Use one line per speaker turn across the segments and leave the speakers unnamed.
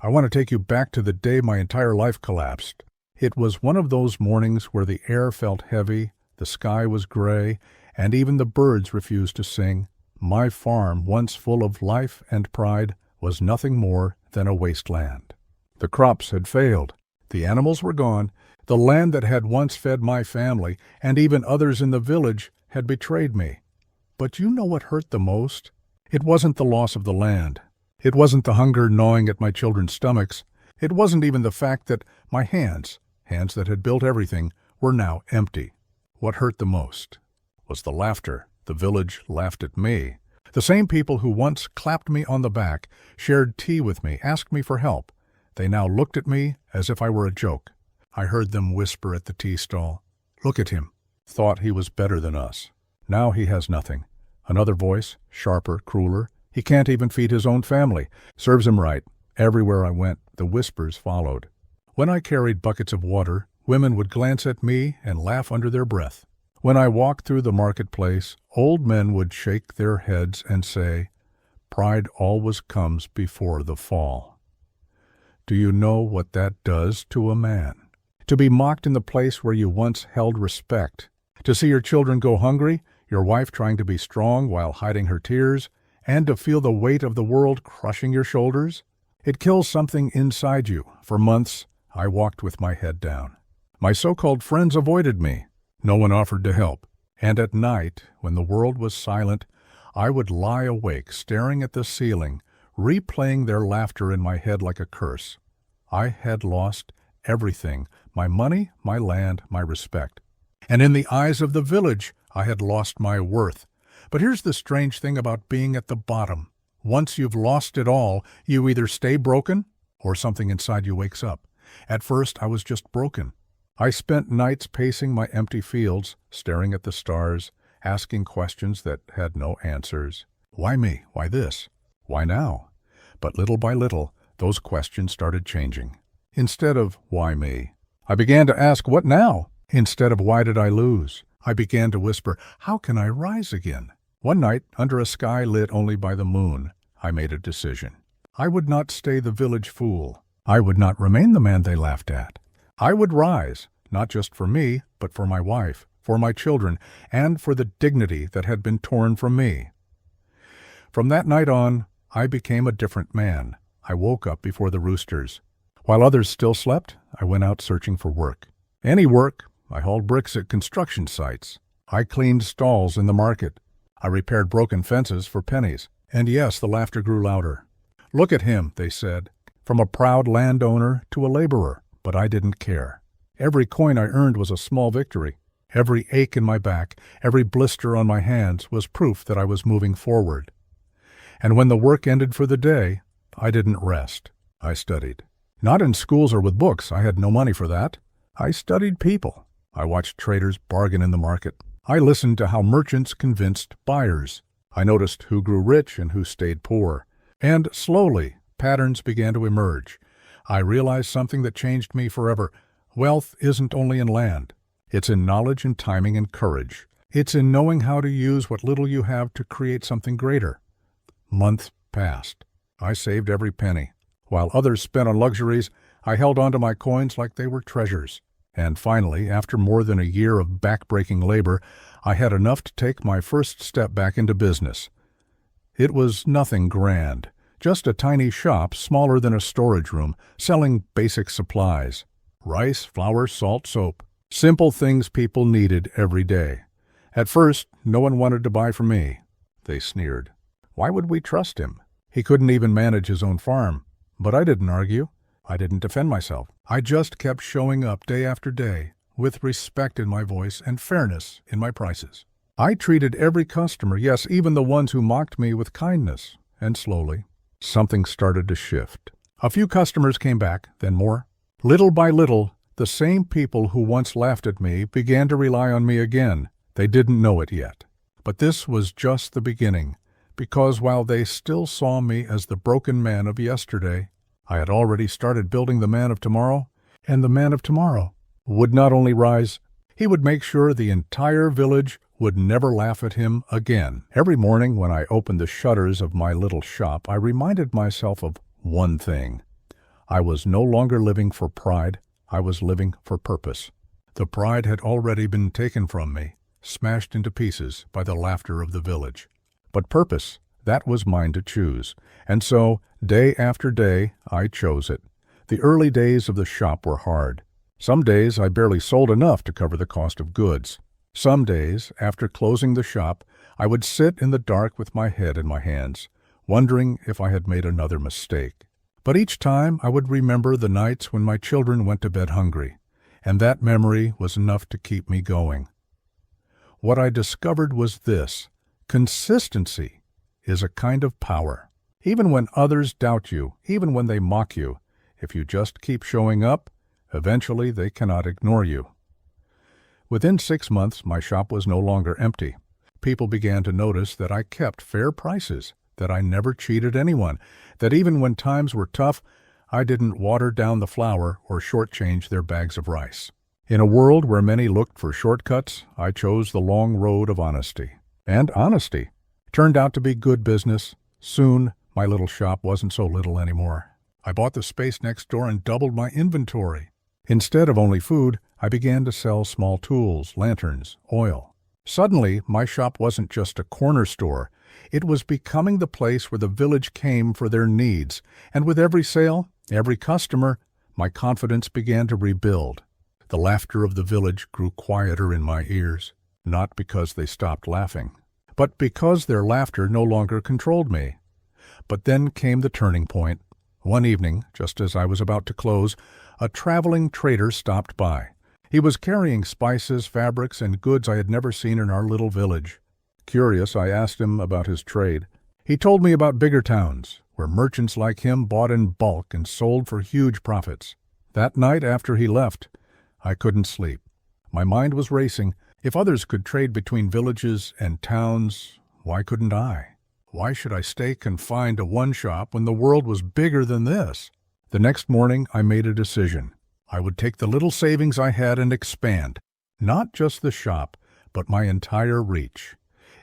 I want to take you back to the day my entire life collapsed. It was one of those mornings where the air felt heavy, the sky was gray, and even the birds refused to sing. My farm, once full of life and pride, was nothing more than a wasteland. The crops had failed. The animals were gone. The land that had once fed my family, and even others in the village, had betrayed me. But you know what hurt the most? It wasn't the loss of the land. It wasn't the hunger gnawing at my children's stomachs. It wasn't even the fact that my hands that had built everything, were now empty. What hurt the most was the laughter. The village laughed at me. The same people who once clapped me on the back, shared tea with me, asked me for help. They now looked at me as if I were a joke. I heard them whisper at the tea stall, "Look at him. Thought he was better than us. Now he has nothing." Another voice, sharper, crueler. "He can't even feed his own family. Serves him right." Everywhere I went, the whispers followed. When I carried buckets of water, women would glance at me and laugh under their breath. When I walked through the marketplace, old men would shake their heads and say, "Pride always comes before the fall." Do you know what that does to a man? To be mocked in the place where you once held respect. To see your children go hungry, your wife trying to be strong while hiding her tears, and to feel the weight of the world crushing your shoulders. It kills something inside you. For months, I walked with my head down. My so-called friends avoided me. No one offered to help. And at night, when the world was silent, I would lie awake, staring at the ceiling, replaying their laughter in my head like a curse. I had lost everything: my money, my land, my respect. And in the eyes of the village, I had lost my worth. But here's the strange thing about being at the bottom. Once you've lost it all, you either stay broken or something inside you wakes up. At first, I was just broken. I spent nights pacing my empty fields, staring at the stars, asking questions that had no answers. Why me? Why this? Why now? But little by little, those questions started changing. Instead of why me, I began to ask what now? Instead of why did I lose, I began to whisper, how can I rise again? One night, under a sky lit only by the moon, I made a decision. I would not stay the village fool. I would not remain the man they laughed at. I would rise, not just for me, but for my wife, for my children, and for the dignity that had been torn from me. From that night on, I became a different man. I woke up before the roosters. While others still slept, I went out searching for work. Any work. I hauled bricks at construction sites. I cleaned stalls in the market. I repaired broken fences for pennies. And yes, the laughter grew louder. "Look at him," they said, from a proud landowner to a laborer. But I didn't care. Every coin I earned was a small victory. Every ache in my back, every blister on my hands was proof that I was moving forward. And when the work ended for the day, I didn't rest. I studied. Not in schools or with books. I had no money for that. I studied people. I watched traders bargain in the market. I listened to how merchants convinced buyers. I noticed who grew rich and who stayed poor. And slowly, patterns began to emerge. I realized something that changed me forever. Wealth isn't only in land. It's in knowledge and timing and courage. It's in knowing how to use what little you have to create something greater. Months passed. I saved every penny. While others spent on luxuries, I held on to my coins like they were treasures. And finally, after more than a year of back-breaking labor, I had enough to take my first step back into business. It was nothing grand. Just a tiny shop, smaller than a storage room, selling basic supplies. Rice, flour, salt, soap. Simple things people needed every day. At first, no one wanted to buy from me. They sneered. Why would we trust him? He couldn't even manage his own farm. But I didn't argue. I didn't defend myself. I just kept showing up day after day, with respect in my voice and fairness in my prices. I treated every customer, yes, even the ones who mocked me, with kindness. And slowly, something started to shift. A few customers came back, then more. Little by little, the same people who once laughed at me began to rely on me again. They didn't know it yet. But this was just the beginning, because while they still saw me as the broken man of yesterday, I had already started building the man of tomorrow, and the man of tomorrow would not only rise, he would make sure the entire village would never laugh at him again. Every morning when I opened the shutters of my little shop, I reminded myself of one thing. I was no longer living for pride, I was living for purpose. The pride had already been taken from me, smashed into pieces by the laughter of the village. But purpose, that was mine to choose, and so, day after day, I chose it. The early days of the shop were hard. Some days I barely sold enough to cover the cost of goods. Some days, after closing the shop, I would sit in the dark with my head in my hands, wondering if I had made another mistake. But each time I would remember the nights when my children went to bed hungry, and that memory was enough to keep me going. What I discovered was this: consistency is a kind of power. Even when others doubt you, even when they mock you, if you just keep showing up, eventually they cannot ignore you. Within 6 months, my shop was no longer empty. People began to notice that I kept fair prices, that I never cheated anyone, that even when times were tough, I didn't water down the flour or shortchange their bags of rice. In a world where many looked for shortcuts, I chose the long road of honesty. And honesty turned out to be good business. Soon, my little shop wasn't so little anymore. I bought the space next door and doubled my inventory. Instead of only food, I began to sell small tools, lanterns, oil. Suddenly, my shop wasn't just a corner store. It was becoming the place where the village came for their needs. And with every sale, every customer, my confidence began to rebuild. The laughter of the village grew quieter in my ears, not because they stopped laughing, but because their laughter no longer controlled me. But then came the turning point. One evening, just as I was about to close, a traveling trader stopped by. He was carrying spices, fabrics, and goods I had never seen in our little village. Curious, I asked him about his trade. He told me about bigger towns, where merchants like him bought in bulk and sold for huge profits. That night after he left, I couldn't sleep. My mind was racing. If others could trade between villages and towns, why couldn't I? Why should I stay confined to one shop when the world was bigger than this? The next morning, I made a decision. I would take the little savings I had and expand, not just the shop, but my entire reach.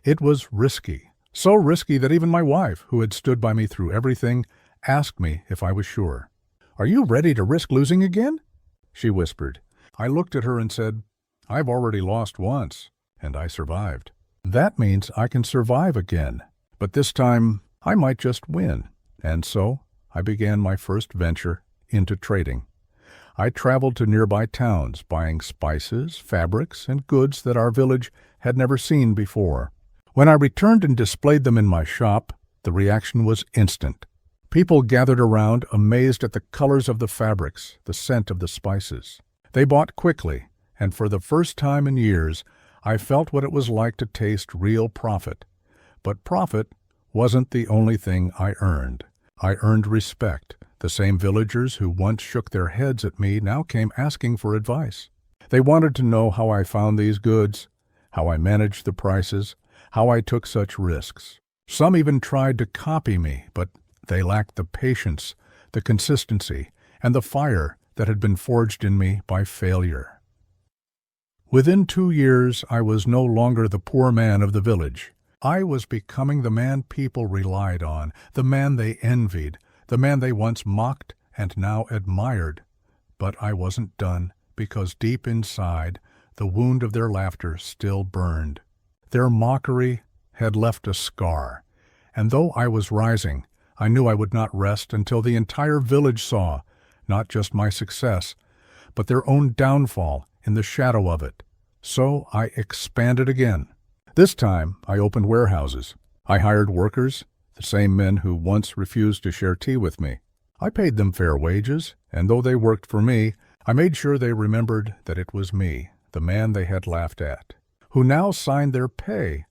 It was risky, so risky that even my wife, who had stood by me through everything, asked me if I was sure. "Are you ready to risk losing again?" she whispered. I looked at her and said, "I've already lost once, and I survived. That means I can survive again, but this time I might just win." And so I began my first venture into trading. I traveled to nearby towns, buying spices, fabrics, and goods that our village had never seen before. When I returned and displayed them in my shop, the reaction was instant. People gathered around, amazed at the colors of the fabrics, the scent of the spices. They bought quickly, and for the first time in years, I felt what it was like to taste real profit. But profit wasn't the only thing I earned. I earned respect. The same villagers who once shook their heads at me now came asking for advice. They wanted to know how I found these goods, how I managed the prices, how I took such risks. Some even tried to copy me, but they lacked the patience, the consistency, and the fire that had been forged in me by failure. Within 2 years, I was no longer the poor man of the village. I was becoming the man people relied on, the man they envied, the man they once mocked and now admired. But I wasn't done, because deep inside, the wound of their laughter still burned. Their mockery had left a scar, and though I was rising, I knew I would not rest until the entire village saw, not just my success, but their own downfall in the shadow of it. So I expanded again. This time, I opened warehouses. I hired workers, the same men who once refused to share tea with me. I paid them fair wages, and though they worked for me, I made sure they remembered that it was me, the man they had laughed at, who now signed their pay.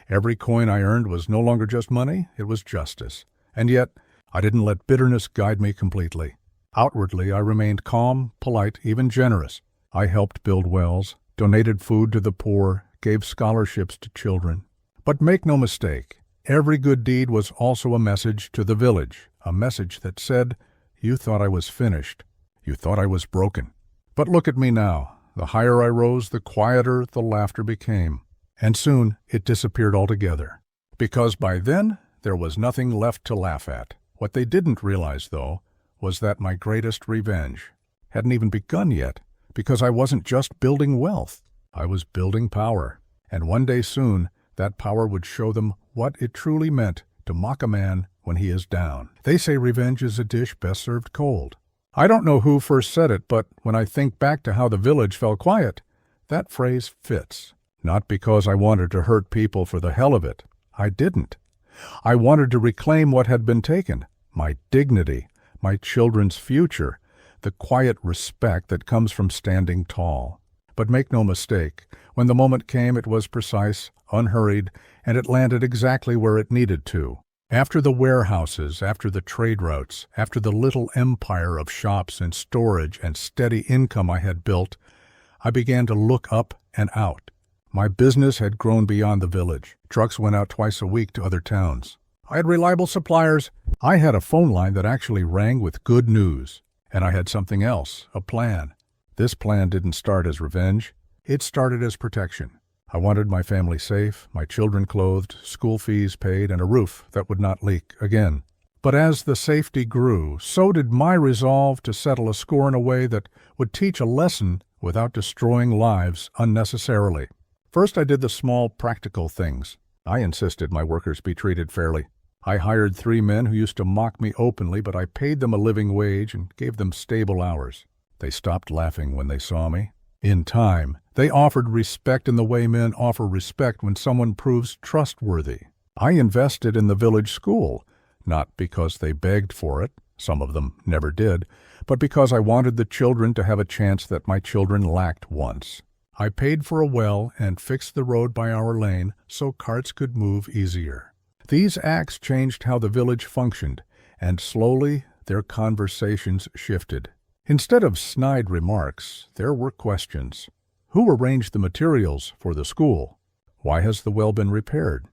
Every coin I earned was no longer just money, it was justice. And yet, I didn't let bitterness guide me completely. Outwardly, I remained calm, polite, even generous. I helped build wells, donated food to the poor, gave scholarships to children. But make no mistake, every good deed was also a message to the village, a message that said, "You thought I was finished. You thought I was broken." But look at me now. The higher I rose, the quieter the laughter became. And soon it disappeared altogether. Because by then, there was nothing left to laugh at. What they didn't realize, though, was that my greatest revenge hadn't even begun yet, because I wasn't just building wealth. I was building power. And one day soon, that power would show them what it truly meant to mock a man when he is down. They say revenge is a dish best served cold. I don't know who first said it, but when I think back to how the village fell quiet, that phrase fits. Not because I wanted to hurt people for the hell of it. I didn't. I wanted to reclaim what had been taken, my dignity, my children's future, the quiet respect that comes from standing tall. But make no mistake, when the moment came, it was precise, unhurried, and it landed exactly where it needed to. After the warehouses, after the trade routes, after the little empire of shops and storage and steady income I had built, I began to look up and out. My business had grown beyond the village. Trucks went out twice a week to other towns. I had reliable suppliers. I had a phone line that actually rang with good news. And I had something else, a plan. This plan didn't start as revenge. It started as protection. I wanted my family safe, my children clothed, school fees paid, and a roof that would not leak again. But as the safety grew, so did my resolve to settle a score in a way that would teach a lesson without destroying lives unnecessarily. First, I did the small, practical things. I insisted my workers be treated fairly. I hired 3 men who used to mock me openly, but I paid them a living wage and gave them stable hours. They stopped laughing when they saw me. In time, they offered respect in the way men offer respect when someone proves trustworthy. I invested in the village school, not because they begged for it, some of them never did, but because I wanted the children to have a chance that my children lacked once. I paid for a well and fixed the road by our lane so carts could move easier. These acts changed how the village functioned, and slowly their conversations shifted. Instead of snide remarks, there were questions. Who arranged the materials for the school? Why has the well been repaired?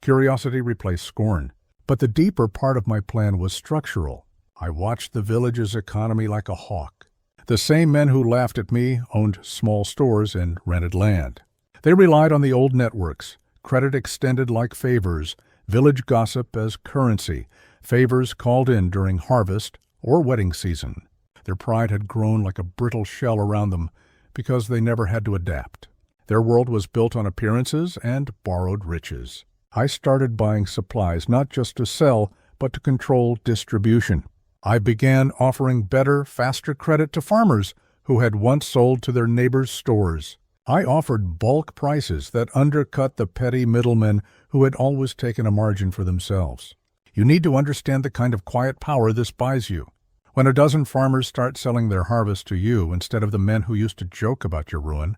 Curiosity replaced scorn. But the deeper part of my plan was structural. I watched the village's economy like a hawk. The same men who laughed at me owned small stores and rented land. They relied on the old networks, credit extended like favors, village gossip as currency, favors called in during harvest or wedding season. Their pride had grown like a brittle shell around them because they never had to adapt. Their world was built on appearances and borrowed riches. I started buying supplies not just to sell, but to control distribution. I began offering better, faster credit to farmers who had once sold to their neighbors' stores. I offered bulk prices that undercut the petty middlemen who had always taken a margin for themselves. You need to understand the kind of quiet power this buys you. When a dozen farmers start selling their harvest to you instead of the men who used to joke about your ruin,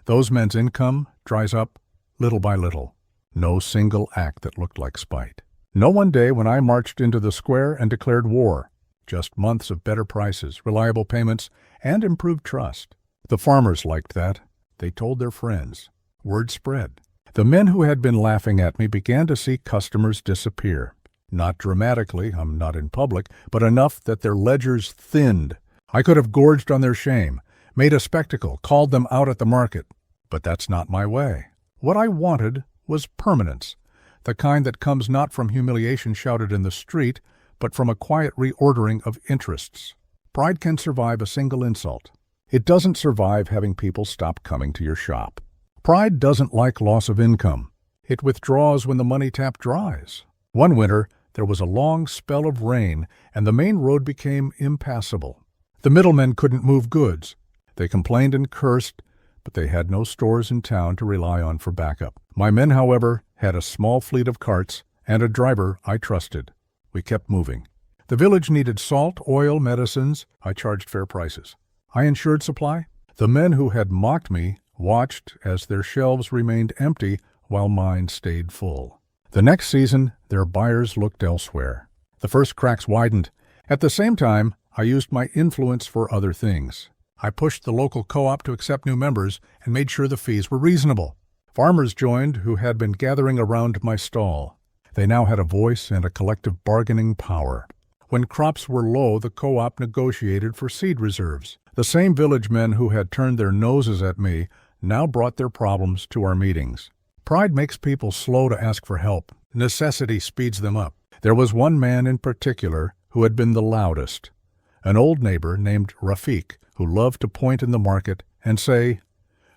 those men's income dries up little by little. No single act that looked like spite. No one day when I marched into the square and declared war. Just months of better prices, reliable payments, and improved trust. The farmers liked that. They told their friends. Word spread. The men who had been laughing at me began to see customers disappear. Not dramatically, I'm not in public, but enough that their ledgers thinned. I could have gorged on their shame, made a spectacle, called them out at the market. But that's not my way. What I wanted was permanence, the kind that comes not from humiliation shouted in the street, but from a quiet reordering of interests. Pride can survive a single insult. It doesn't survive having people stop coming to your shop. Pride doesn't like loss of income. It withdraws when the money tap dries. One winter, there was a long spell of rain, and the main road became impassable. The middlemen couldn't move goods. They complained and cursed, but they had no stores in town to rely on for backup. My men, however, had a small fleet of carts and a driver I trusted. We kept moving. The village needed salt, oil, medicines. I charged fair prices. I ensured supply. The men who had mocked me watched as their shelves remained empty while mine stayed full. The next season, their buyers looked elsewhere. The first cracks widened. At the same time, I used my influence for other things. I pushed the local co-op to accept new members and made sure the fees were reasonable. Farmers joined who had been gathering around my stall. They now had a voice and a collective bargaining power. When crops were low, the co-op negotiated for seed reserves. The same village men who had turned their noses at me now brought their problems to our meetings. Pride makes people slow to ask for help. Necessity speeds them up. There was one man in particular who had been the loudest. An old neighbor named Rafik, who loved to point in the market and say,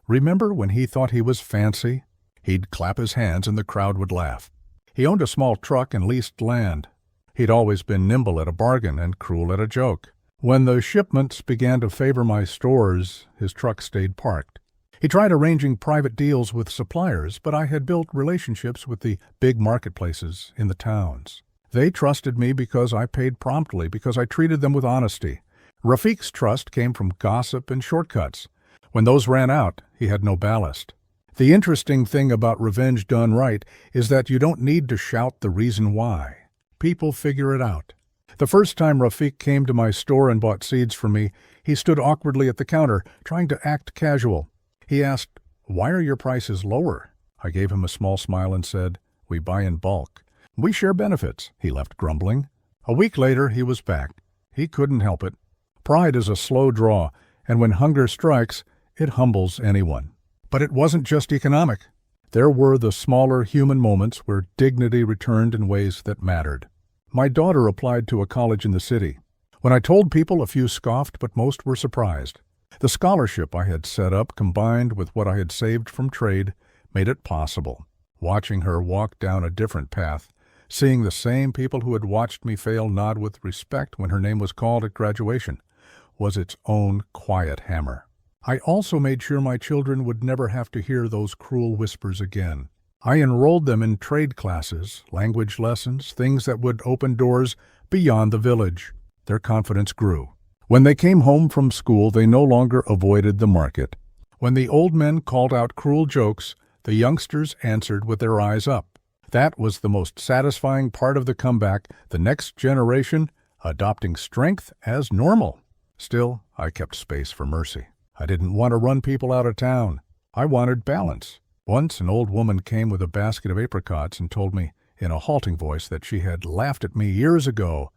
"Remember when he thought he was fancy?" He'd clap his hands and the crowd would laugh. He owned a small truck and leased land. He'd always been nimble at a bargain and cruel at a joke. When the shipments began to favor my stores, his truck stayed parked. He tried arranging private deals with suppliers, but I had built relationships with the big marketplaces in the towns. They trusted me because I paid promptly, because I treated them with honesty. Rafik's trust came from gossip and shortcuts. When those ran out, he had no ballast. The interesting thing about revenge done right is that you don't need to shout the reason why. People figure it out. The first time Rafik came to my store and bought seeds from me, he stood awkwardly at the counter, trying to act casual. He asked, "Why are your prices lower?" I gave him a small smile and said, "We buy in bulk. We share benefits." He left grumbling. A week later, he was back. He couldn't help it. Pride is a slow draw, and when hunger strikes, it humbles anyone. But it wasn't just economic. There were the smaller human moments where dignity returned in ways that mattered. My daughter applied to a college in the city. When I told people, a few scoffed, but most were surprised. The scholarship I had set up, combined with what I had saved from trade, made it possible. Watching her walk down a different path, seeing the same people who had watched me fail nod with respect when her name was called at graduation, was its own quiet hammer. I also made sure my children would never have to hear those cruel whispers again. I enrolled them in trade classes, language lessons, things that would open doors beyond the village. Their confidence grew. When they came home from school, they no longer avoided the market. When the old men called out cruel jokes, the youngsters answered with their eyes up. That was the most satisfying part of the comeback, the next generation adopting strength as normal. Still, I kept space for mercy. I didn't want to run people out of town. I wanted balance. Once an old woman came with a basket of apricots and told me in a halting voice that she had laughed at me years ago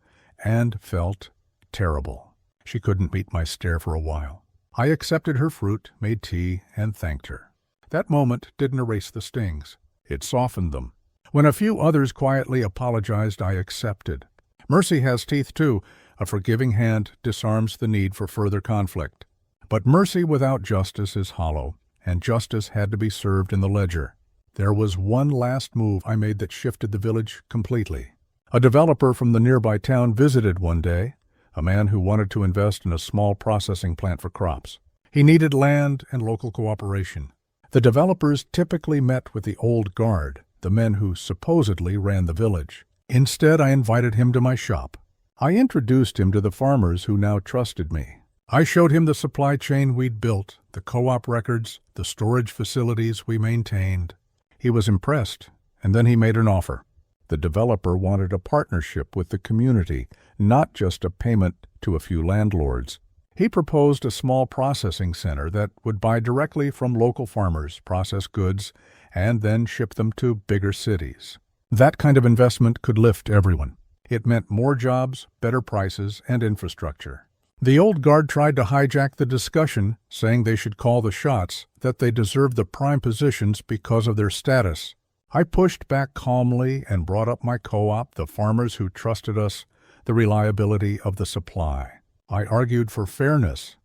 and felt terrible. She couldn't meet my stare for a while. I accepted her fruit, made tea, and thanked her. That moment didn't erase the stings. It softened them. When a few others quietly apologized, I accepted. Mercy has teeth too. A forgiving hand disarms the need for further conflict. But mercy without justice is hollow, and justice had to be served in the ledger. There was one last move I made that shifted the village completely. A developer from the nearby town visited one day, a man who wanted to invest in a small processing plant for crops. He needed land and local cooperation. The developers typically met with the old guard, the men who supposedly ran the village. Instead, I invited him to my shop. I introduced him to the farmers who now trusted me. I showed him the supply chain we'd built, the co-op records, the storage facilities we maintained. He was impressed, and then he made an offer. The developer wanted a partnership with the community, not just a payment to a few landlords. He proposed a small processing center that would buy directly from local farmers, process goods, and then ship them to bigger cities. That kind of investment could lift everyone. It meant more jobs, better prices, and infrastructure. The old guard tried to hijack the discussion, saying they should call the shots, that they deserved the prime positions because of their status. I pushed back calmly and brought up my co-op, the farmers who trusted us, the reliability of the supply. I argued for fairness,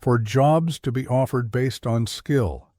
for jobs to be offered based on skill,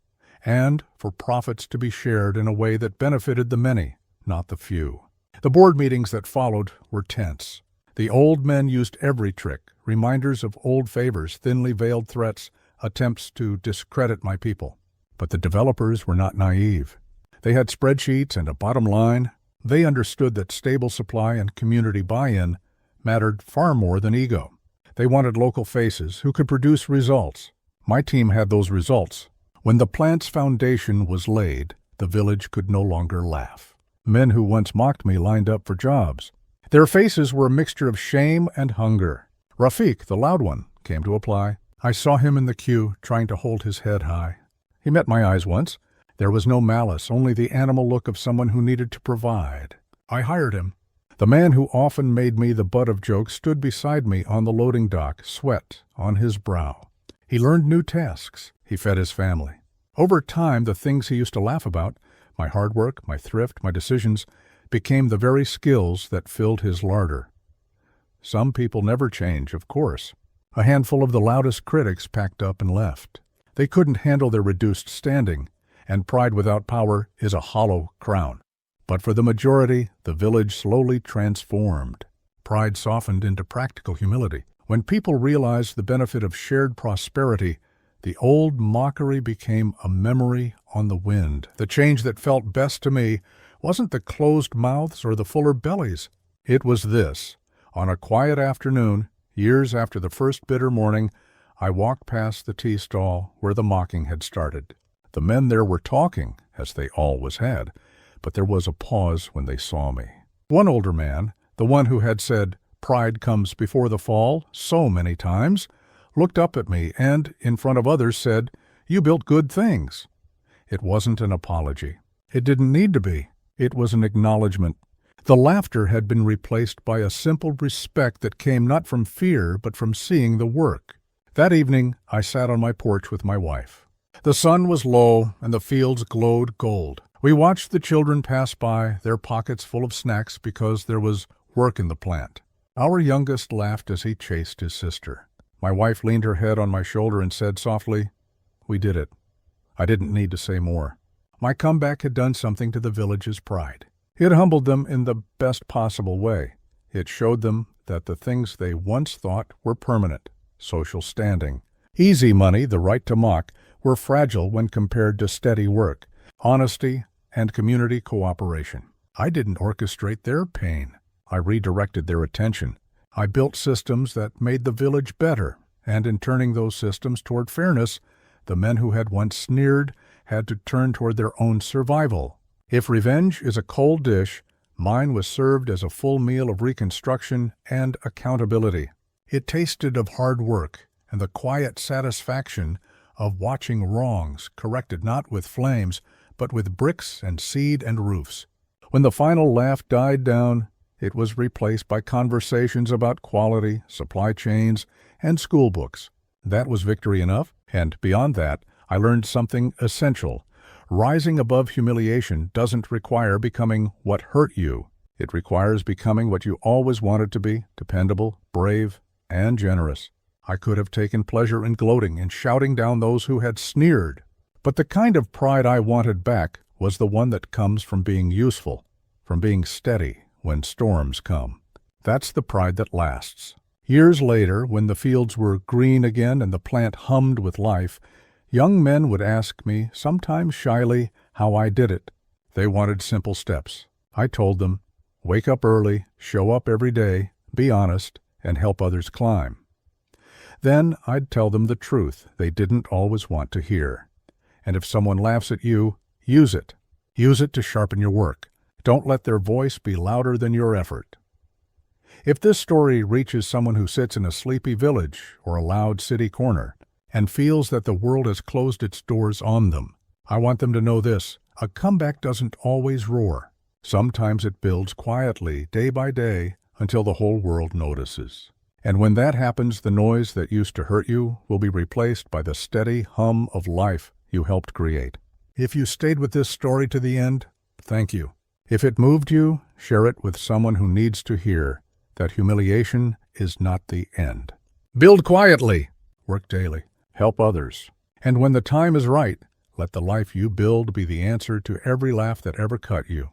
and for profits to be shared in a way that benefited the many, not the few. The board meetings that followed were tense. The old men used every trick, reminders of old favors, thinly veiled threats, attempts to discredit my people. But the developers were not naive. They had spreadsheets and a bottom line. They understood that stable supply and community buy-in mattered far more than ego. They wanted local faces who could produce results. My team had those results. When the plant's foundation was laid, the village could no longer laugh. Men who once mocked me lined up for jobs. Their faces were a mixture of shame and hunger. Rafik, the loud one, came to apply. I saw him in the queue, trying to hold his head high. He met my eyes once. There was no malice, only the animal look of someone who needed to provide. I hired him. The man who often made me the butt of jokes stood beside me on the loading dock, sweat on his brow. He learned new tasks. He fed his family. Over time, the things he used to laugh about, my hard work, my thrift, my decisions, became the very skills that filled his larder. Some people never change, of course. A handful of the loudest critics packed up and left. They couldn't handle their reduced standing, and pride without power is a hollow crown. But for the majority, the village slowly transformed. Pride softened into practical humility. When people realized the benefit of shared prosperity, the old mockery became a memory on the wind. The change that felt best to me wasn't the closed mouths or the fuller bellies. It was this. On a quiet afternoon, years after the first bitter morning, I walked past the tea stall where the mocking had started. The men there were talking, as they always had, but there was a pause when they saw me. One older man, the one who had said, "Pride comes before the fall," so many times, looked up at me and, in front of others, said, "You built good things." It wasn't an apology. It didn't need to be. It was an acknowledgement. The laughter had been replaced by a simple respect that came not from fear, but from seeing the work. That evening, I sat on my porch with my wife. The sun was low, and the fields glowed gold. We watched the children pass by, their pockets full of snacks because there was work in the plant. Our youngest laughed as he chased his sister. My wife leaned her head on my shoulder and said softly, "We did it." I didn't need to say more. My comeback had done something to the village's pride. It humbled them in the best possible way. It showed them that the things they once thought were permanent, social standing, easy money, the right to mock, were fragile when compared to steady work, honesty, and community cooperation. I didn't orchestrate their pain. I redirected their attention. I built systems that made the village better, and in turning those systems toward fairness, the men who had once sneered had to turn toward their own survival. If revenge is a cold dish, mine was served as a full meal of reconstruction and accountability. It tasted of hard work and the quiet satisfaction of watching wrongs corrected not with flames, but with bricks and seed and roofs. When the final laugh died down, it was replaced by conversations about quality, supply chains, and school books. That was victory enough, and beyond that, I learned something essential. Rising above humiliation doesn't require becoming what hurt you. It requires becoming what you always wanted to be, dependable, brave, and generous. I could have taken pleasure in gloating and shouting down those who had sneered. But the kind of pride I wanted back was the one that comes from being useful, from being steady when storms come. That's the pride that lasts. Years later, when the fields were green again and the plant hummed with life, young men would ask me, sometimes shyly, how I did it. They wanted simple steps. I told them, wake up early, show up every day, be honest, and help others climb. Then I'd tell them the truth they didn't always want to hear. And if someone laughs at you, use it. Use it to sharpen your work. Don't let their voice be louder than your effort. If this story reaches someone who sits in a sleepy village or a loud city corner and feels that the world has closed its doors on them, I want them to know this: a comeback doesn't always roar. Sometimes it builds quietly, day by day, until the whole world notices. And when that happens, the noise that used to hurt you will be replaced by the steady hum of life you helped create. If you stayed with this story to the end, thank you. If it moved you, share it with someone who needs to hear that humiliation is not the end. Build quietly, work daily, help others. And when the time is right, let the life you build be the answer to every laugh that ever cut you.